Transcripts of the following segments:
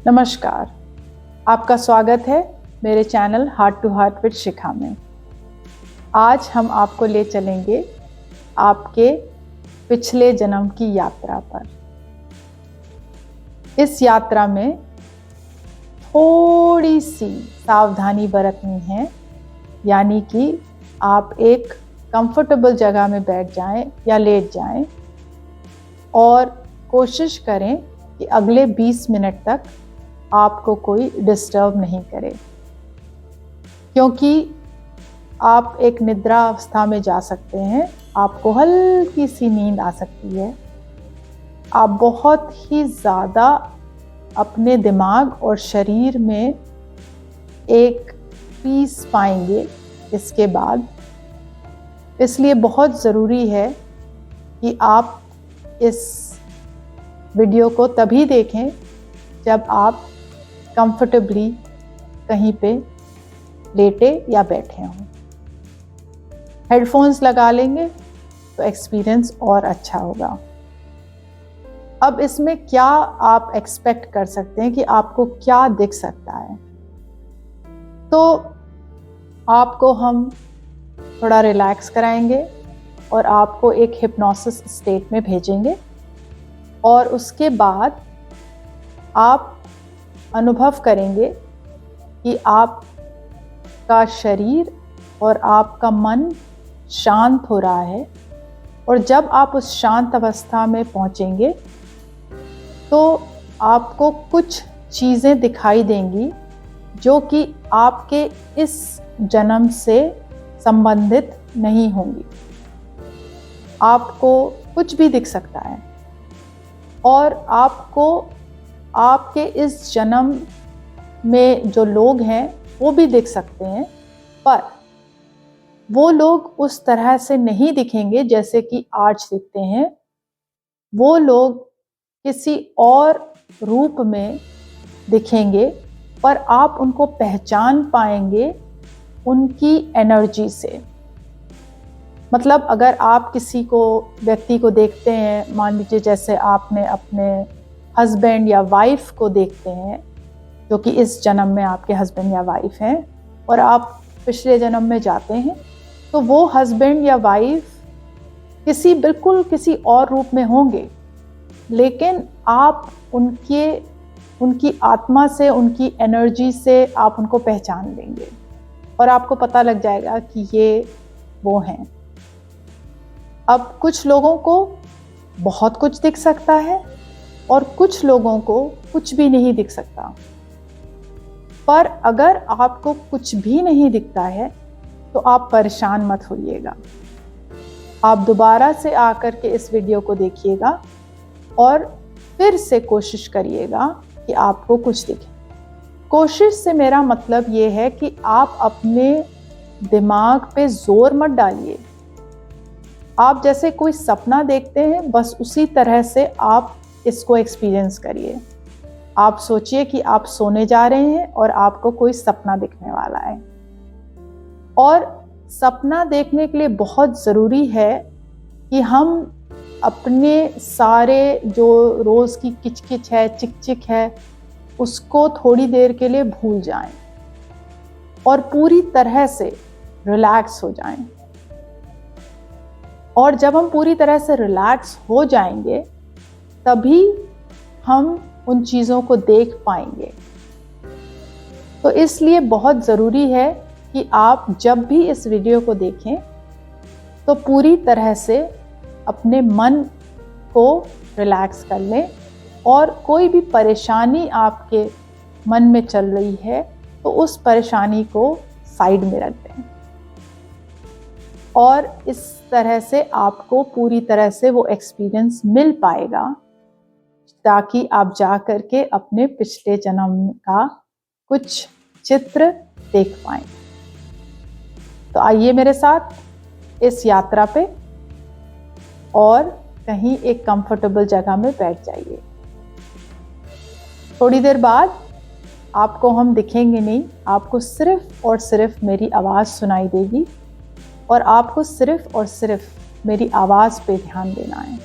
नमस्कार, आपका स्वागत है मेरे channel heart to heart with Shikha में। आज हम आपको ले चलेंगे आपके पिछले जन्म की यात्रा पर। इस यात्रा में थोड़ी सी सावधानी बरतनी है, यानी कि आप एक कंफर्टेबल जगह में बैठ जाएं या लेट जाएं और कोशिश करें कि अगले 20 मिनट तक आपको कोई डिस्टर्ब नहीं करे, क्योंकि आप एक निद्रा अवस्था में जा सकते हैं। आपको हल्की सी नींद आ सकती है। आप बहुत ही ज़्यादा अपने दिमाग और शरीर में एक पीस पाएंगे इसके बाद। इसलिए बहुत ज़रूरी है कि आप इस वीडियो को तभी देखें जब आप कंफर्टेबली कहीं पे लेटे या बैठे हों। हेडफोन्स लगा लेंगे तो एक्सपीरियंस और अच्छा होगा। अब इसमें क्या आप एक्सपेक्ट कर सकते हैं कि आपको क्या दिख सकता है। तो आपको हम थोड़ा रिलैक्स कराएंगे और आपको एक हिप्नोसिस स्टेट में भेजेंगे, और उसके बाद आप अनुभव करेंगे कि आपका शरीर और आपका मन शांत हो रहा है। और जब आप उस शांत अवस्था में पहुंचेंगे तो आपको कुछ चीज़ें दिखाई देंगी जो कि आपके इस जन्म से संबंधित नहीं होंगी। आपको कुछ भी दिख सकता है और आपको आपके इस जन्म में जो लोग हैं वो भी दिख सकते हैं, पर वो लोग उस तरह से नहीं दिखेंगे जैसे कि आज दिखते हैं। वो लोग किसी और रूप में दिखेंगे, पर आप उनको पहचान पाएंगे उनकी एनर्जी से। मतलब अगर आप किसी व्यक्ति को देखते हैं, मान लीजिए जैसे आपने अपने हस्बैंड या वाइफ को देखते हैं जो कि इस जन्म में आपके हस्बैंड या वाइफ हैं, और आप पिछले जन्म में जाते हैं, तो वो हस्बैंड या वाइफ बिल्कुल किसी और रूप में होंगे, लेकिन आप उनकी आत्मा से, उनकी एनर्जी से आप उनको पहचान लेंगे और आपको पता लग जाएगा कि ये वो हैं। अब कुछ लोगों को बहुत कुछ दिख सकता है और कुछ लोगों को कुछ भी नहीं दिख सकता। पर अगर आपको कुछ भी नहीं दिखता है तो आप परेशान मत होइएगा। आप दोबारा से आकर के इस वीडियो को देखिएगा और फिर से कोशिश करिएगा कि आपको कुछ दिखे। कोशिश से मेरा मतलब ये है कि आप अपने दिमाग पे जोर मत डालिए। आप जैसे कोई सपना देखते हैं, बस उसी तरह से आप इसको एक्सपीरियंस करिए। आप सोचिए कि आप सोने जा रहे हैं और आपको कोई सपना दिखने वाला है। और सपना देखने के लिए बहुत ज़रूरी है कि हम अपने सारे जो रोज़ की किचकिच है, चिकचिक है, उसको थोड़ी देर के लिए भूल जाएं और पूरी तरह से रिलैक्स हो जाएं। और जब हम पूरी तरह से रिलैक्स हो जाएंगे तभी हम उन चीज़ों को देख पाएंगे। तो इसलिए बहुत ज़रूरी है कि आप जब भी इस वीडियो को देखें तो पूरी तरह से अपने मन को रिलैक्स कर लें, और कोई भी परेशानी आपके मन में चल रही है तो उस परेशानी को साइड में रख दें। और इस तरह से आपको पूरी तरह से वो एक्सपीरियंस मिल पाएगा, ताकि आप जा कर के अपने पिछले जन्म का कुछ चित्र देख पाएं। तो आइए मेरे साथ इस यात्रा पे और कहीं एक कंफर्टेबल जगह में बैठ जाइए। थोड़ी देर बाद आपको हम दिखेंगे नहीं, आपको सिर्फ और सिर्फ मेरी आवाज़ सुनाई देगी और आपको सिर्फ और सिर्फ मेरी आवाज़ पे ध्यान देना है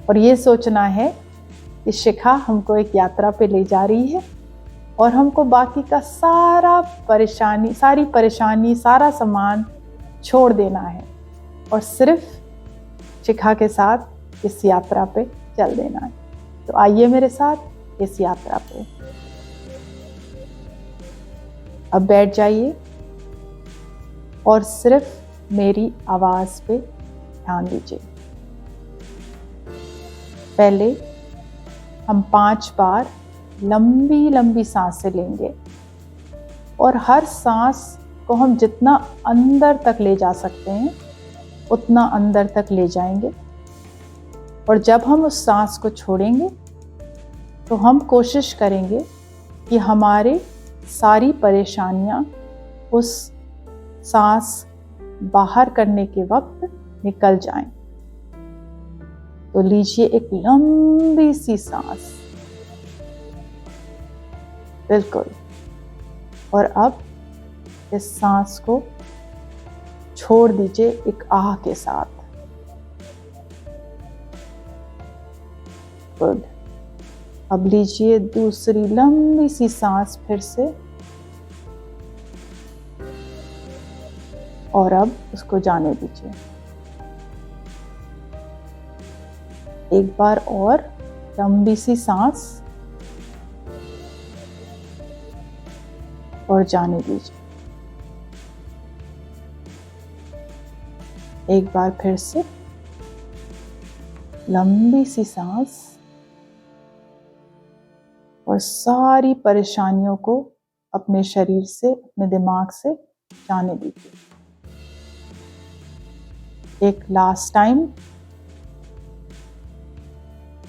और ये सोचना है कि शिखा हमको एक यात्रा पे ले जा रही है और हमको बाकी का सारी परेशानी, सारा सामान छोड़ देना है और सिर्फ शिखा के साथ इस यात्रा पे चल देना है। तो आइए मेरे साथ इस यात्रा पे। अब बैठ जाइए और सिर्फ मेरी आवाज पे ध्यान दीजिए। पहले हम 5 बार लंबी लंबी सांसें लेंगे और हर सांस को हम जितना अंदर तक ले जा सकते हैं उतना अंदर तक ले जाएंगे और जब हम उस सांस को छोड़ेंगे तो हम कोशिश करेंगे कि हमारे सारी परेशानियां उस सांस बाहर करने के वक्त निकल जाएं। तो लीजिए एक लंबी सी सांस, बिल्कुल। और अब इस सांस को छोड़ दीजिए एक आह के साथ। गुड। अब लीजिए दूसरी लंबी सी सांस फिर से और अब उसको जाने दीजिए। एक बार और लंबी सी सांस और जाने दीजिए। एक बार फिर से लंबी सी सांस और सारी परेशानियों को अपने शरीर से, अपने दिमाग से जाने दीजिए। एक लास्ट टाइम,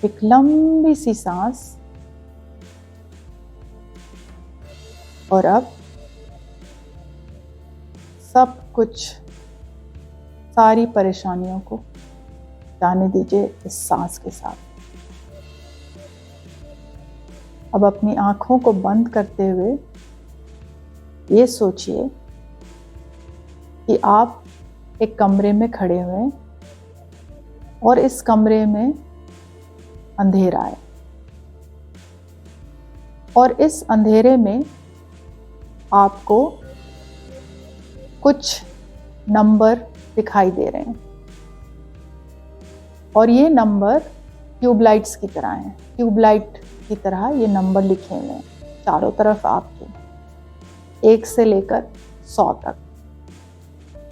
एक लंबी सी सांस और अब सब कुछ, सारी परेशानियों को जाने दीजिए इस सांस के साथ। अब अपनी आंखों को बंद करते हुए ये सोचिए कि आप एक कमरे में खड़े हुए हैं और इस कमरे में अंधेरा है और इस अंधेरे में आपको कुछ नंबर दिखाई दे रहे हैं और ये नंबर ट्यूबलाइट्स की तरह हैं। ट्यूबलाइट की तरह ये नंबर लिखे हुए हैं चारों तरफ आपके, 1 से लेकर 100 तक।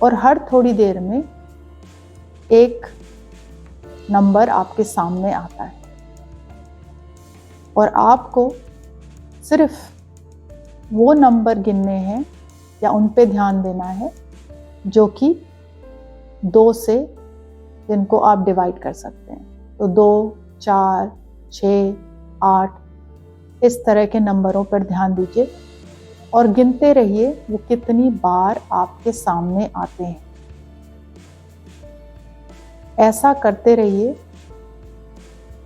और हर थोड़ी देर में एक नंबर आपके सामने आता है और आपको सिर्फ वो नंबर गिनने हैं या उन पे ध्यान देना है जो कि 2 से, जिनको आप डिवाइड कर सकते हैं। तो 2, 4, 6, 8 इस तरह के नंबरों पर ध्यान दीजिए और गिनते रहिए वो कितनी बार आपके सामने आते हैं। ऐसा करते रहिए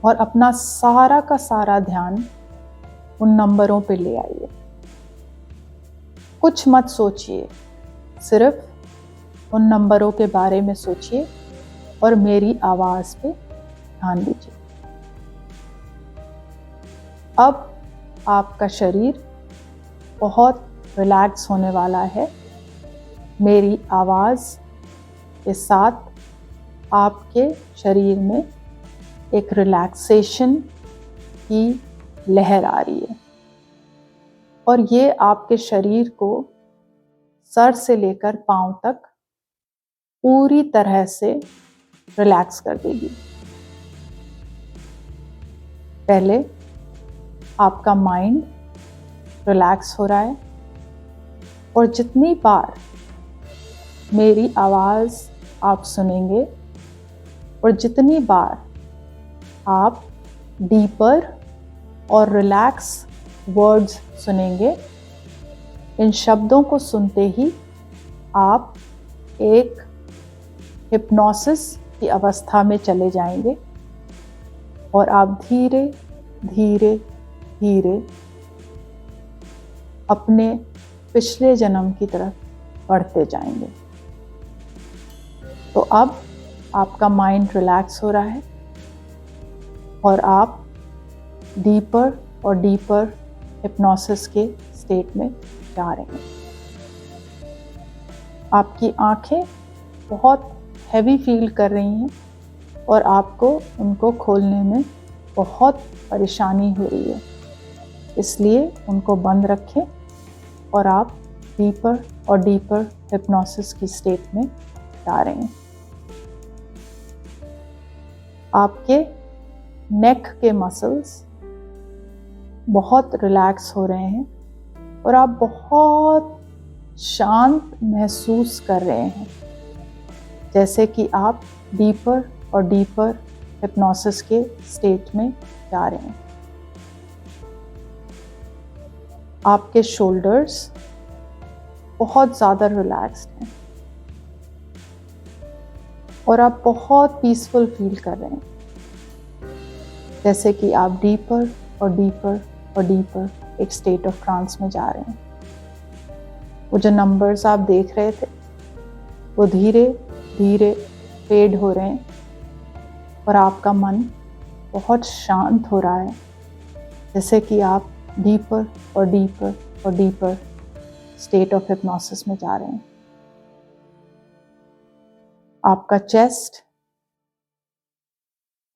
और अपना सारा का सारा ध्यान उन नंबरों पे ले आइए। कुछ मत सोचिए, सिर्फ उन नंबरों के बारे में सोचिए और मेरी आवाज पे ध्यान दीजिए। अब आपका शरीर बहुत रिलैक्स होने वाला है। मेरी आवाज के साथ आपके शरीर में एक रिलैक्सेशन की लहर आ रही है और ये आपके शरीर को सर से लेकर पांव तक पूरी तरह से रिलैक्स कर देगी। पहले आपका माइंड रिलैक्स हो रहा है और जितनी बार मेरी आवाज़ आप सुनेंगे और जितनी बार आप डीपर और रिलैक्स वर्ड्स सुनेंगे, इन शब्दों को सुनते ही आप एक हिप्नोसिस की अवस्था में चले जाएंगे और आप धीरे धीरे धीरे अपने पिछले जन्म की तरफ बढ़ते जाएंगे। तो अब आपका माइंड रिलैक्स हो रहा है और आप डीपर और डीपर हिप्नोसिस के स्टेट में जा रहे हैं। आपकी आंखें बहुत हैवी फील कर रही हैं और आपको उनको खोलने में बहुत परेशानी हो रही है, इसलिए उनको बंद रखें और आप डीपर और डीपर हिप्नोसिस की स्टेट में जा रहे हैं। आपके नेक के मसल्स बहुत रिलैक्स हो रहे हैं और आप बहुत शांत महसूस कर रहे हैं, जैसे कि आप डीपर और डीपर हिप्नोसिस के स्टेट में जा रहे हैं। आपके शोल्डर्स बहुत ज़्यादा रिलैक्स्ड हैं और आप बहुत पीसफुल फील कर रहे हैं, जैसे कि आप डीपर और डीपर और डीपर एक स्टेट ऑफ ट्रांस में जा रहे हैं। वो जो नंबर्स आप देख रहे थे वो धीरे धीरे फेड हो रहे हैं और आपका मन बहुत शांत हो रहा है, जैसे कि आप डीपर और डीपर और डीपर स्टेट ऑफ हिप्नोसिस में जा रहे हैं। आपका चेस्ट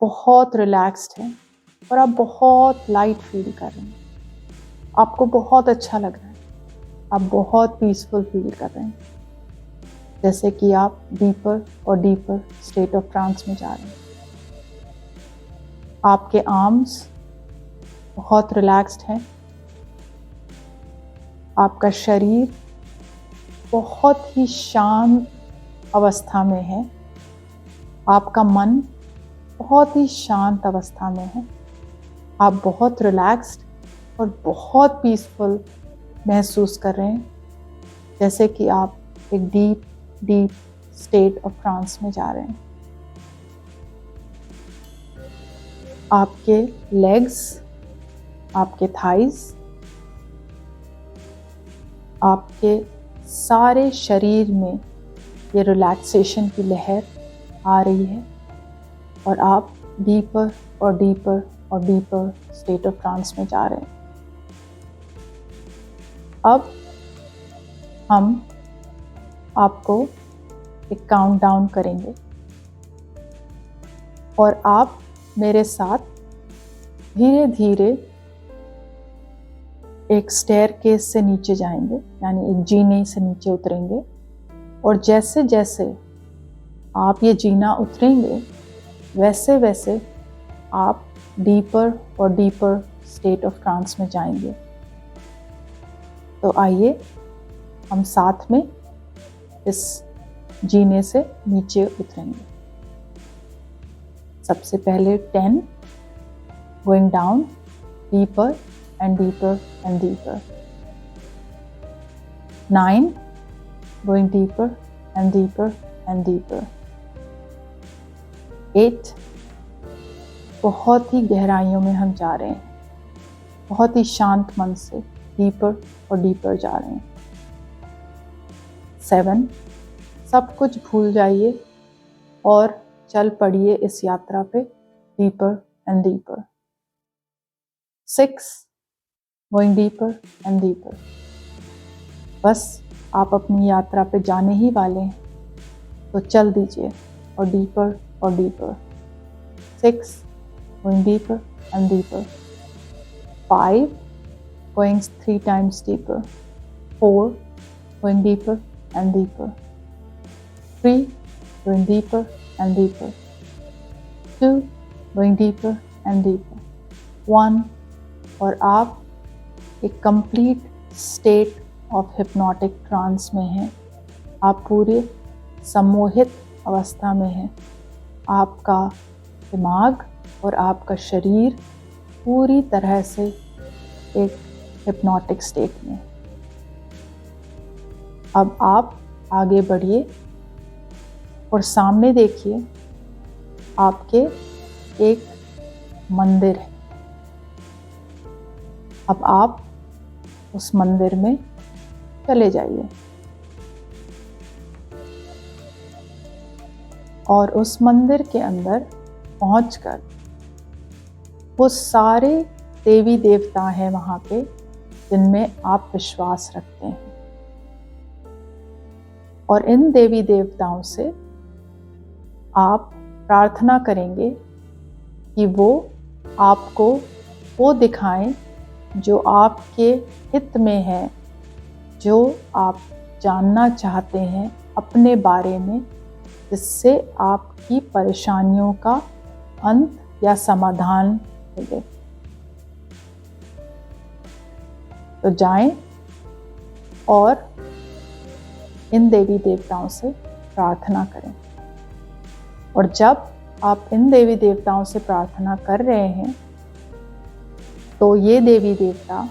बहुत रिलैक्स्ड है और आप बहुत लाइट फील कर रहे हैं। आपको बहुत अच्छा लग रहा है, आप बहुत पीसफुल फील कर रहे हैं, जैसे कि आप डीपर और डीपर स्टेट ऑफ ट्रांस में जा रहे हैं। आपके आर्म्स बहुत रिलैक्स्ड हैं। आपका शरीर बहुत ही शांत अवस्था में है। आपका मन बहुत ही शांत अवस्था में है। आप बहुत रिलैक्स्ड और बहुत पीसफुल महसूस कर रहे हैं, जैसे कि आप एक deep deep state of trance में जा रहे हैं। आपके लेग्स, आपके थाइज, आपके सारे शरीर में ये रिलैक्सेशन की लहर आ रही है और आप डीपर और डीपर और डीपर स्टेट ऑफ ट्रांस में जा रहे हैं। अब हम आपको एक काउंटडाउन करेंगे और आप मेरे साथ धीरे धीरे एक स्टेयरकेस से नीचे जाएंगे, यानी एक जीने से नीचे उतरेंगे, और जैसे जैसे आप ये जीना उतरेंगे वैसे वैसे आप डीपर और डीपर स्टेट ऑफ ट्रांस में जाएंगे। तो आइए हम साथ में इस जीने से नीचे उतरेंगे। सबसे पहले 10, going down deeper and deeper and deeper. 9, going deeper and deeper and deeper. 8, बहुत ही गहराइयों में हम जा रहे हैं, बहुत ही शांत मन से डीपर और डीपर जा रहे हैं। 7, सब कुछ भूल जाइए और चल पड़िए इस यात्रा पे deeper and deeper. 6, going deeper and deeper. बस आप अपनी यात्रा पे जाने ही वाले हैं, तो चल दीजिए और डीपर और deeper. 6, going deeper and deeper. 5, going 3 times deeper. 4, going deeper and deeper. 3, going deeper and deeper. 2, going deeper and deeper. 1, और आप एक complete state of hypnotic trance में हैं। आप पूरे सम्मोहित अवस्था में हैं। आपका दिमाग और आपका शरीर पूरी तरह से एक हिप्नोटिक स्टेट में। अब आप आगे बढ़िए और सामने देखिए, आपके एक मंदिर है। अब आप उस मंदिर में चले जाइए और उस मंदिर के अंदर पहुंचकर वो सारे देवी देवता हैं वहाँ पे जिनमें आप विश्वास रखते हैं, और इन देवी देवताओं से आप प्रार्थना करेंगे कि वो आपको वो दिखाएं जो आपके हित में है, जो आप जानना चाहते हैं अपने बारे में, जिससे आपकी परेशानियों का अंत या समाधान मिले। तो जाएं और इन देवी देवताओं से प्रार्थना करें। और जब आप इन देवी देवताओं से प्रार्थना कर रहे हैं तो ये देवी देवता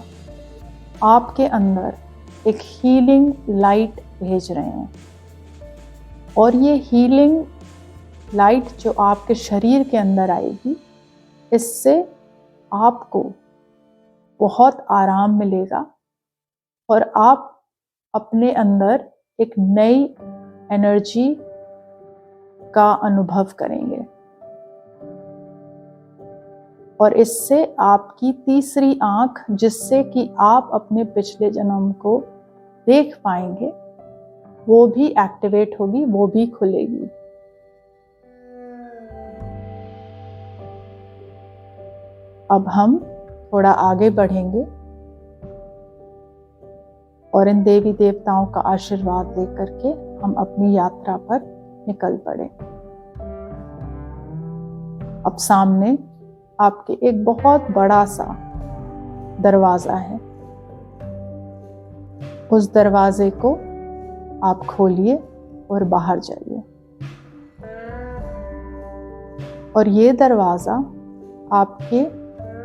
आपके अंदर एक हीलिंग लाइट भेज रहे हैं, और ये हीलिंग लाइट जो आपके शरीर के अंदर आएगी, इससे आपको बहुत आराम मिलेगा और आप अपने अंदर एक नई एनर्जी का अनुभव करेंगे, और इससे आपकी तीसरी आंख, जिससे कि आप अपने पिछले जन्म को देख पाएंगे, वो भी एक्टिवेट होगी, वो भी खुलेगी। अब हम थोड़ा आगे बढ़ेंगे और इन देवी देवताओं का आशीर्वाद लेकर के हम अपनी यात्रा पर निकल पड़े। अब सामने आपके एक बहुत बड़ा सा दरवाजा है। उस दरवाजे को आप खोलिए और बाहर जाइए, और ये दरवाजा आपके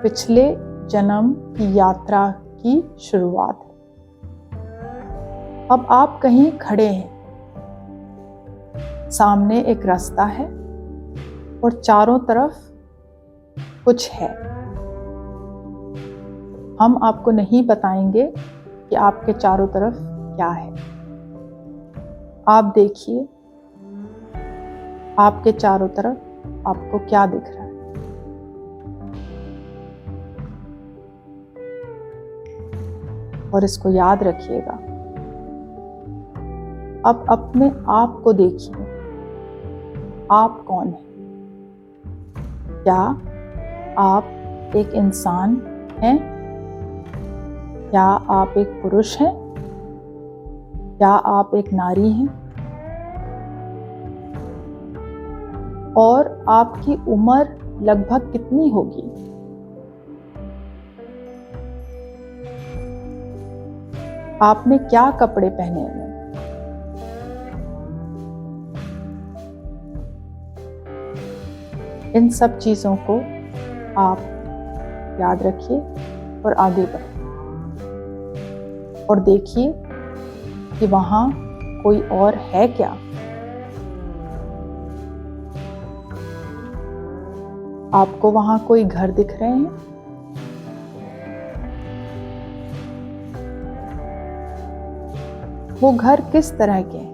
पिछले जन्म की यात्रा की शुरुआत है। अब आप कहीं खड़े हैं, सामने एक रास्ता है और चारों तरफ कुछ है। हम आपको नहीं बताएंगे कि आपके चारों तरफ क्या है। आप देखिए आपके चारों तरफ आपको क्या दिख रहा है। और इसको याद रखिएगा। अब अपने आप को देखिए, आप कौन हैं? क्या आप एक इंसान हैं? क्या आप एक पुरुष हैं? क्या आप एक नारी हैं? और आपकी उम्र लगभग कितनी होगी? आपने क्या कपड़े पहने हैं? इन सब चीजों को आप याद रखिए और आगे बढ़िए, और देखिए कि वहां कोई और है क्या। आपको वहां कोई घर दिख रहे हैं? वो घर किस तरह के हैं?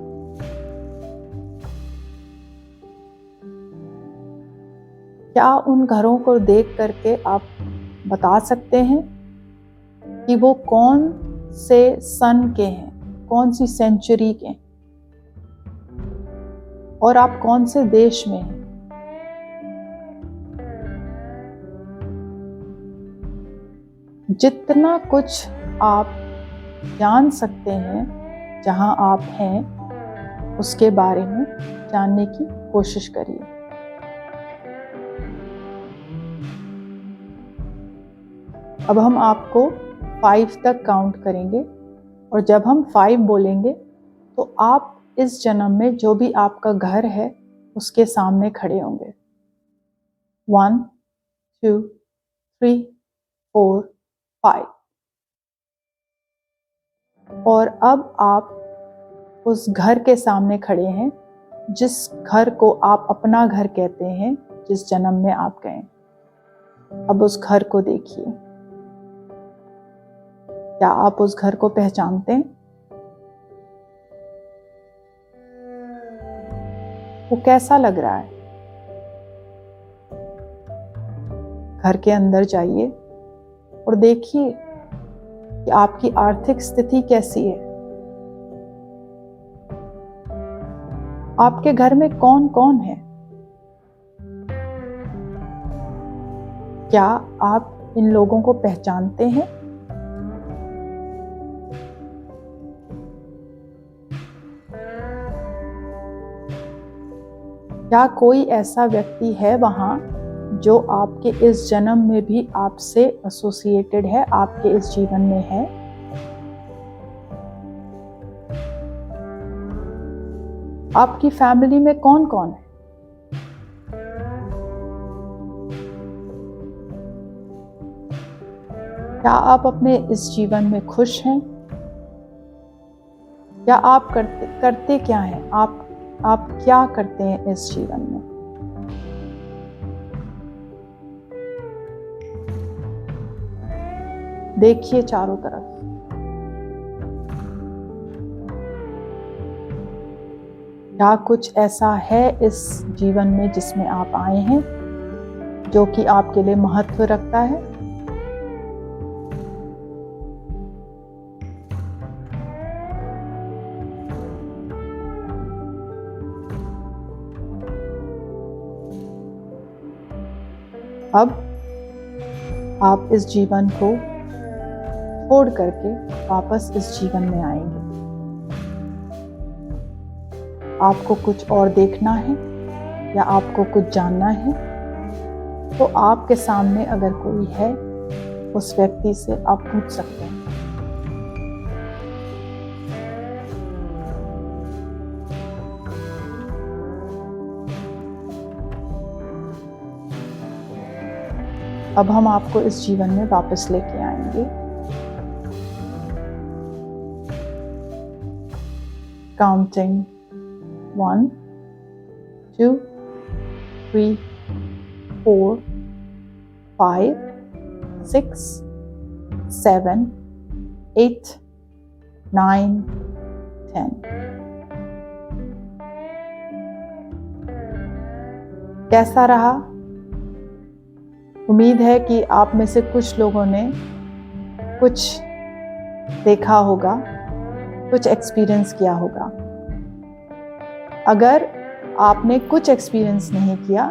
क्या उन घरों को देख करके आप बता सकते हैं कि वो कौन से सन के हैं, कौन सी सेंचुरी के हैं, और आप कौन से देश में हैं? जितना कुछ आप जान सकते हैं जहां आप हैं, उसके बारे में जानने की कोशिश करिए। अब हम आपको 5 तक काउंट करेंगे, और जब हम 5 बोलेंगे तो आप इस जन्म में जो भी आपका घर है उसके सामने खड़े होंगे। 1 2 3 4 5। और अब आप उस घर के सामने खड़े हैं जिस घर को आप अपना घर कहते हैं, जिस जन्म में आप गए। अब उस घर को देखिए। क्या आप उस घर को पहचानते हैं? वो कैसा लग रहा है? घर के अंदर जाइए और देखिए कि आपकी आर्थिक स्थिति कैसी है। आपके घर में कौन कौन है? क्या आप इन लोगों को पहचानते हैं? क्या कोई ऐसा व्यक्ति है वहां जो आपके इस जन्म में भी आपसे एसोसिएटेड है, आपके इस जीवन में है? आपकी फैमिली में कौन कौन है? क्या आप अपने इस जीवन में खुश हैं? क्या आप करते क्या हैं? आप क्या करते हैं इस जीवन में? देखिए चारों तरफ। क्या कुछ ऐसा है इस जीवन में जिसमें आप आए हैं जो कि आपके लिए महत्व रखता है? अब आप इस जीवन को छोड़ करके वापस इस जीवन में आएंगे। आपको कुछ और देखना है या आपको कुछ जानना है तो आपके सामने अगर कोई है, उस व्यक्ति से आप पूछ सकते हैं। अब हम आपको इस जीवन में वापस लेके आएंगे। काउंटिंग 1 2 3 4 5 6 7 8 9 10। कैसा रहा? उम्मीद है कि आप में से कुछ लोगों ने कुछ देखा होगा, कुछ एक्सपीरियंस किया होगा। अगर आपने कुछ एक्सपीरियंस नहीं किया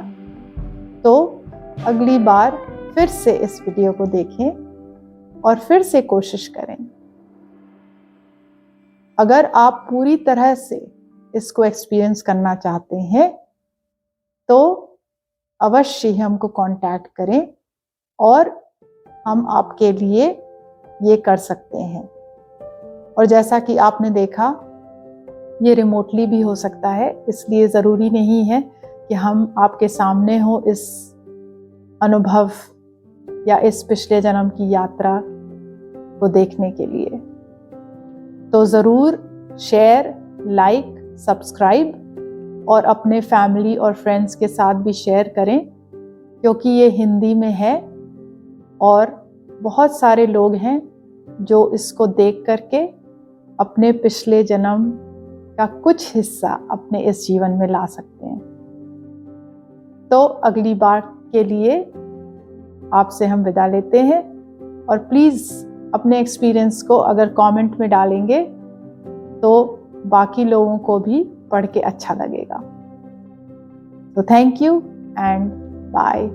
तो अगली बार फिर से इस वीडियो को देखें और फिर से कोशिश करें। अगर आप पूरी तरह से इसको एक्सपीरियंस करना चाहते हैं तो अवश्य ही हमको कांटेक्ट करें और हम आपके लिए ये कर सकते हैं। और जैसा कि आपने देखा, ये रिमोटली भी हो सकता है, इसलिए ज़रूरी नहीं है कि हम आपके सामने हो इस अनुभव या इस पिछले जन्म की यात्रा को देखने के लिए। तो ज़रूर शेयर, लाइक, सब्सक्राइब और अपने फैमिली और फ्रेंड्स के साथ भी शेयर करें, क्योंकि ये हिंदी में है और बहुत सारे लोग हैं जो इसको देख करके अपने पिछले जन्म का कुछ हिस्सा अपने इस जीवन में ला सकते हैं। तो अगली बार के लिए आपसे हम विदा लेते हैं और प्लीज़ अपने एक्सपीरियंस को अगर कमेंट में डालेंगे तो बाकी लोगों को भी पढ़ के अच्छा लगेगा। तो थैंक यू एंड बाय।